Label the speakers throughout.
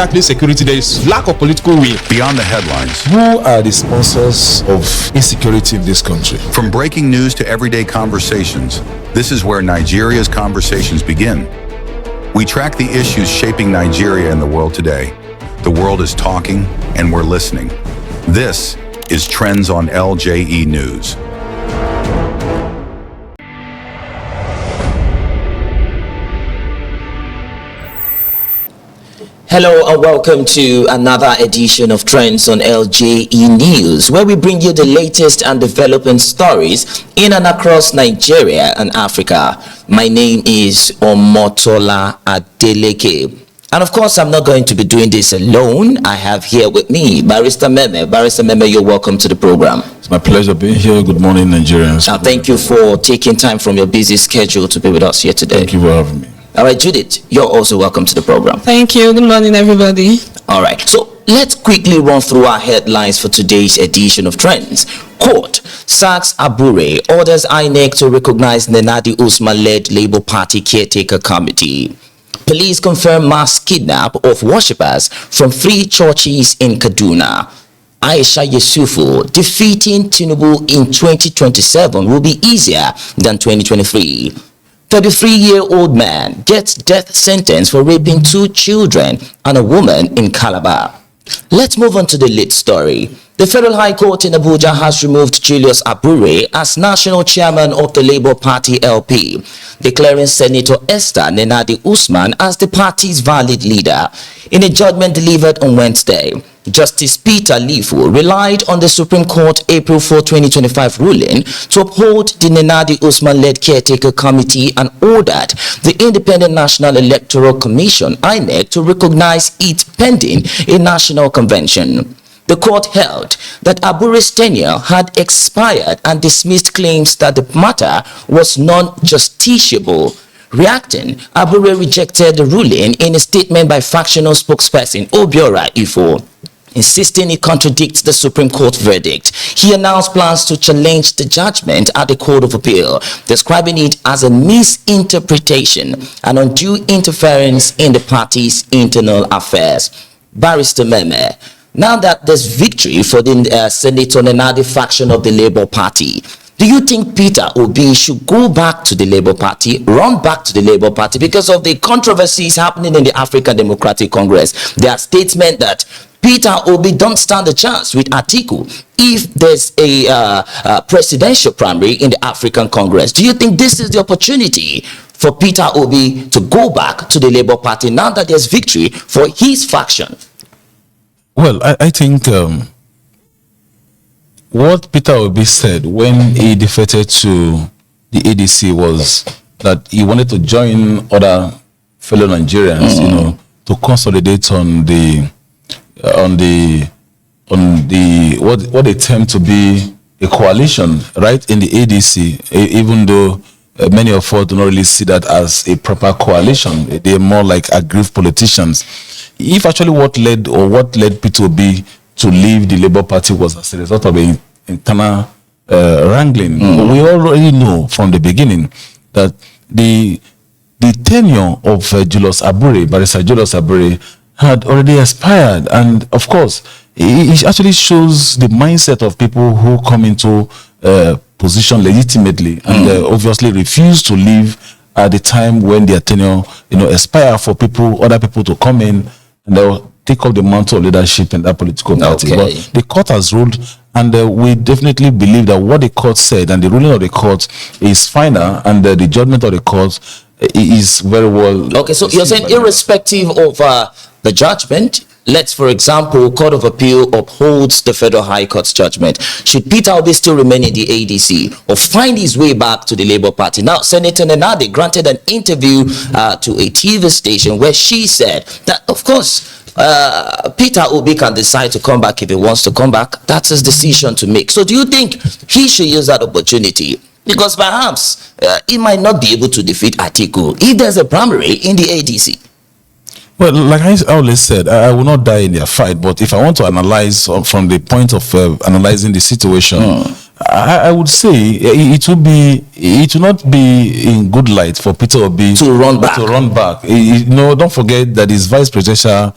Speaker 1: exactly security. There is lack of political will.
Speaker 2: Beyond the headlines.
Speaker 3: Who are the sponsors of insecurity in this country?
Speaker 2: From breaking news to everyday conversations, this is where Nigeria's conversations begin. We track the issues shaping Nigeria and the world today. The world is talking, and we're listening. This is Trends on LJE News.
Speaker 4: Hello and welcome to another edition of Trends on LJE News, where we bring you the latest and developing stories in and across Nigeria and Africa. My name is Omotola Adeleke. And of course, I'm not going to be doing this alone. I have here with me Bar Memeh. Bar Memeh, you're welcome to the program.
Speaker 3: It's my pleasure being here. Good morning, Nigerians.
Speaker 4: Thank you for taking time from your busy schedule to be with us here today.
Speaker 3: Thank you for having me.
Speaker 4: All right, Judith, you're also welcome to the program.
Speaker 5: Thank you. Good morning, everybody.
Speaker 4: All right, so let's quickly run through our headlines for today's edition of Trends. Court sacks Abure, orders INEC to recognize Nenadi Usman-led Labour Party caretaker committee. Police confirm mass kidnap of worshippers from 3 churches in Kaduna. Aisha Yesufu, defeating Tinubu in 2027 will be easier than 2023. 33-year-old man gets death sentence for raping 2 children and a woman in Calabar. Let's move on to the lead story. The Federal High Court in Abuja has removed Julius Abure as national chairman of the Labour Party LP, declaring Senator Esther Nenadi Usman as the party's valid leader. In a judgment delivered on Wednesday, Justice Peter Lifu relied on the Supreme Court April 4, 2025 ruling to uphold the Nenadi Usman-led caretaker committee and ordered the Independent National Electoral Commission (INEC) to recognize it pending a national convention. The court held that Abure's tenure had expired and dismissed claims that the matter was non-justiciable. Reacting, Abure rejected the ruling in a statement by factional spokesperson Obiora Ifo, insisting it contradicts the Supreme Court verdict. He announced plans to challenge the judgment at the Court of Appeal, describing it as a misinterpretation and undue interference in the party's internal affairs. Barrister Memeh, now that there's victory for the Senator Nenadi faction of the Labour Party, do you think Peter Obi should go back to the Labour Party, run back to the Labour Party because of the controversies happening in the African Democratic Congress? There are statements that Peter Obi don't stand a chance with Atiku if there's a presidential primary in the African Congress. Do you think this is the opportunity for Peter Obi to go back to the Labour Party now that there's victory for his faction?
Speaker 3: Well, I think what Peter Obi said when he defected to the ADC was that he wanted to join other fellow Nigerians, to consolidate on the what they term to be a coalition, right, in the ADC, even though many of us do not really see that as a proper coalition. They're more like aggrieved politicians. If actually what led Peter Obi to leave the Labour Party was as a result of an internal wrangling, we already know from the beginning that the tenure of Julius Abure, Barrister Julius Abure, had already expired, and of course, it actually shows the mindset of people who come into position legitimately and obviously refuse to leave at the time when their tenure, expire for other people to come in and they'll take up the mantle of leadership in that political party.
Speaker 4: Okay.
Speaker 3: But the court has ruled, and we definitely believe that what the court said and the ruling of the court is final, and the judgment of the court is very well.
Speaker 4: Okay, so you're saying irrespective of the judgment, let's, for example, Court of Appeal upholds the Federal High Court's judgment, should Peter Obi still remain in the ADC or find his way back to the Labour Party? Now, Senator Nenadi granted an interview to a TV station where she said that, of course, Peter Obi can decide to come back if he wants to come back. That's his decision to make. So do you think he should use that opportunity? Because perhaps he might not be able to defeat Atiku if there's a primary in the ADC.
Speaker 3: Well, like I always said, I will not die in their fight. But if I want to analyze from the point of analyzing the situation, I would say it will not be in good light for Peter Obi
Speaker 4: to run back.
Speaker 3: Don't forget that his vice presidential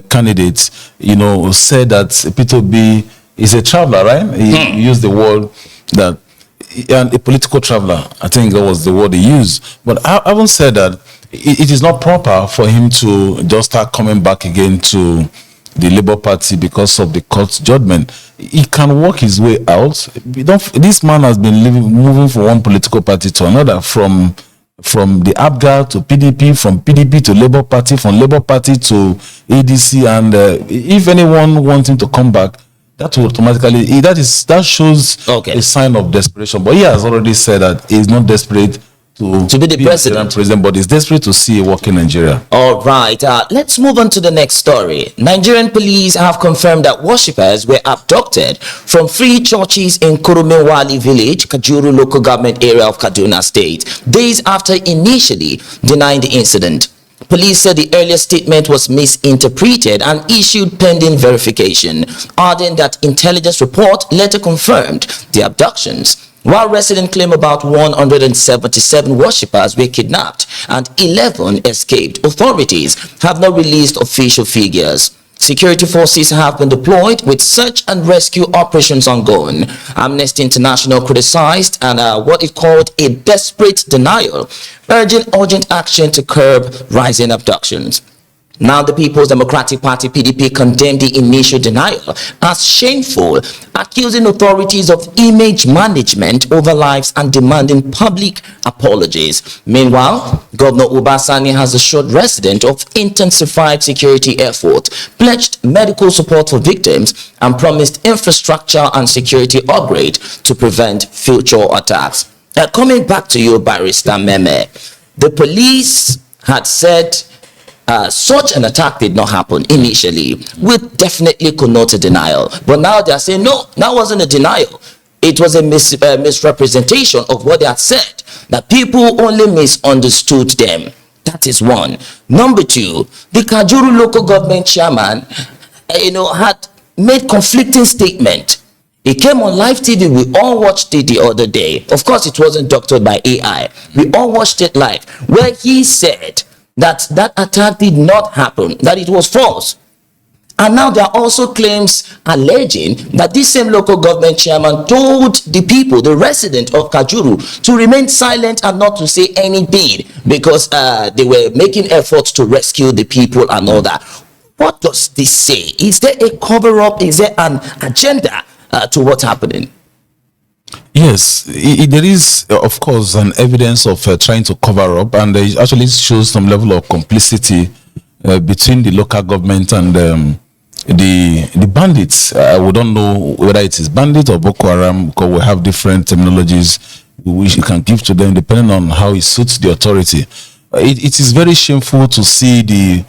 Speaker 3: candidate, said that Peter Obi is a traveler, right? He used the word that, and a political traveler. I think that was the word he used. But I haven't said that it is not proper for him to just start coming back again to the Labour Party because of the court's judgment. He can work his way out. This man has been moving from one political party to another, from the APGA to PDP, from PDP to Labour Party, from Labour Party to ADC, and if anyone wants him to come back, that will automatically, that shows a sign of desperation. But he has already said that he's not desperate to be the president, but he's desperate to see a working Nigeria.
Speaker 4: All right, let's move on to the next story. Nigerian police have confirmed that worshippers were abducted from 3 churches in Kurumewali village, Kajuru local government area of Kaduna State, days after initially denying the incident. Police said the earlier statement was misinterpreted and issued pending verification, adding that intelligence report later confirmed the abductions. While residents claim about 177 worshippers were kidnapped and 11 escaped, authorities have not released official figures. Security forces have been deployed with search and rescue operations ongoing. Amnesty International criticized what it called a desperate denial, urging urgent action to curb rising abductions. Now, the People's Democratic Party, PDP, condemned the initial denial as shameful, accusing authorities of image management over lives and demanding public apologies. Meanwhile, Governor Ubasani has assured residents of intensified security efforts, pledged medical support for victims, and promised infrastructure and security upgrade to prevent future attacks. Coming back to you, Barrister Memeh, the police had said such an attack did not happen initially, with definitely connoted denial. But now they are saying, no, that wasn't a denial. It was a misrepresentation of what they had said, that people only misunderstood them. That is one. Number two, the Kajuru local government chairman, had made conflicting statement. He came on live TV. We all watched it the other day. Of course, it wasn't doctored by AI. We all watched it live, where he said that attack did not happen, that it was false. And now there are also claims alleging that this same local government chairman told the people, the residents of Kajuru, to remain silent and not to say anything because they were making efforts to rescue the people and all that. What does this say? Is there a cover-up? Is there an agenda to what's happening?
Speaker 3: Yes, there is, of course, an evidence of trying to cover up, and it actually shows some level of complicity between the local government and the bandits. We don't know whether it is bandit or Boko Haram, because we have different terminologies which you can give to them depending on how it suits the authority. It is very shameful to see the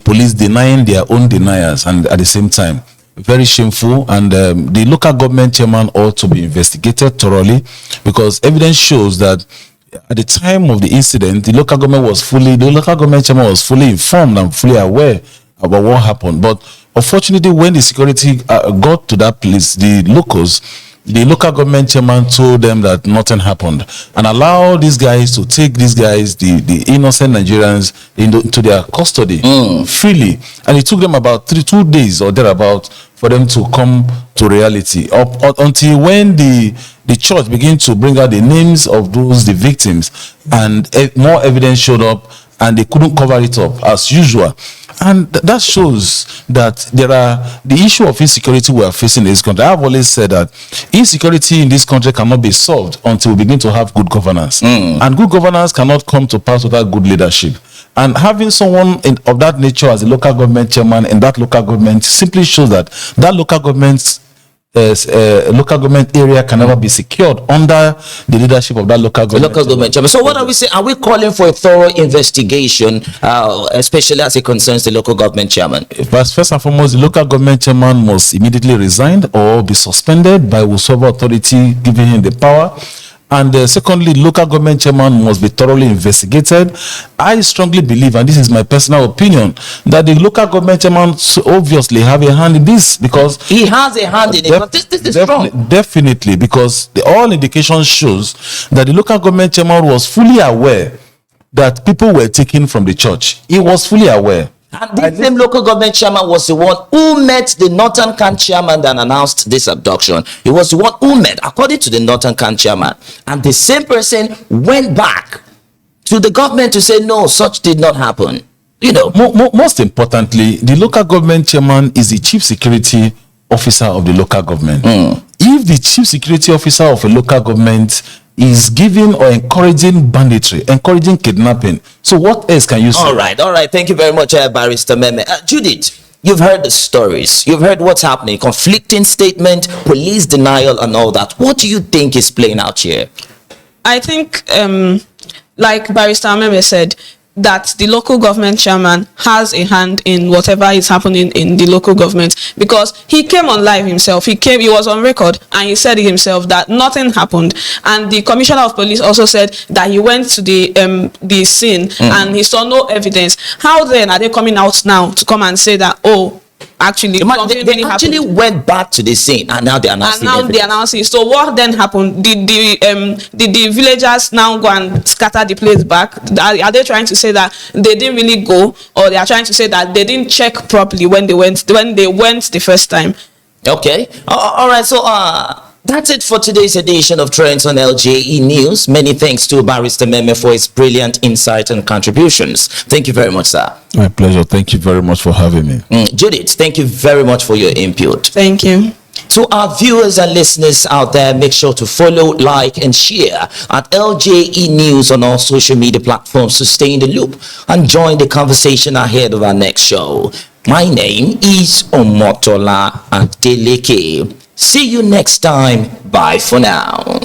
Speaker 3: police denying their own deniers, and at the same time, very shameful, and the local government chairman ought to be investigated thoroughly, because evidence shows that at the time of the incident, the local government chairman was fully informed and fully aware about what happened. But unfortunately, when the security got to that place, the local government chairman told them that nothing happened and allowed these guys to take the innocent Nigerians into their custody freely. And it took them about 2 days or thereabout for them to come to reality, until when the church began to bring out the names of the victims, and more evidence showed up, and they couldn't cover it up as usual. And that shows that the issue of insecurity we are facing in this country. I've always said that insecurity in this country cannot be solved until we begin to have good governance. And good governance cannot come to pass without good leadership. And having someone of that nature as a local government chairman in that local government simply shows that local government area can never be secured under the leadership of that local government chairman.
Speaker 4: So what are we saying? Are we calling for a thorough investigation, especially as it concerns the local government chairman?
Speaker 3: First and foremost, the local government chairman must immediately resign or be suspended by whosoever authority giving him the power. And secondly, local government chairman must be thoroughly investigated. I strongly believe, and this is my personal opinion, that the local government chairman obviously have a hand in this, because
Speaker 4: he has a hand in it. But this is strong.
Speaker 3: Definitely, because all indications shows that the local government chairman was fully aware that people were taken from the church. He was fully aware.
Speaker 4: And this same local government chairman was the one who met the Northern Can chairman that announced this abduction. He was the one who met, according to the Northern Can chairman. And the same person went back to the government to say, no, such did not happen. You know,
Speaker 3: most importantly, the local government chairman is the chief security officer of the local government. If the chief security officer of a local government is giving or encouraging banditry, encouraging kidnapping, so what else can you say?
Speaker 4: All right. Thank you very much, Barrister Memeh. Judith, you've heard the stories. You've heard what's happening. Conflicting statement, police denial, and all that. What do you think is playing out here?
Speaker 5: I think, like Barrister Memeh said, that the local government chairman has a hand in whatever is happening in the local government, because he came on live himself. He was on record and he said himself that nothing happened. And the commissioner of police also said that he went to the scene and he saw no evidence. How then are they coming out now to come and say that, oh, actually,
Speaker 4: they actually went back to the scene and now they're announcing.
Speaker 5: So what then happened? Did the villagers now go and scatter the place back? Are they trying to say that they didn't really go, or they are trying to say that they didn't check properly when they went the first time?
Speaker 4: Okay. All right. So that's it for today's edition of Trends on LJE News. Many thanks to Barrister Memeh for his brilliant insight and contributions. Thank you very much, sir.
Speaker 3: My pleasure. Thank you very much for having me.
Speaker 4: Judith, thank you very much for your input.
Speaker 5: Thank you.
Speaker 4: To our viewers and listeners out there, make sure to follow, like, and share at LJE News on all social media platforms to stay in the loop and join the conversation ahead of our next show. My name is Omotola Adeleke. See you next time. Bye for now.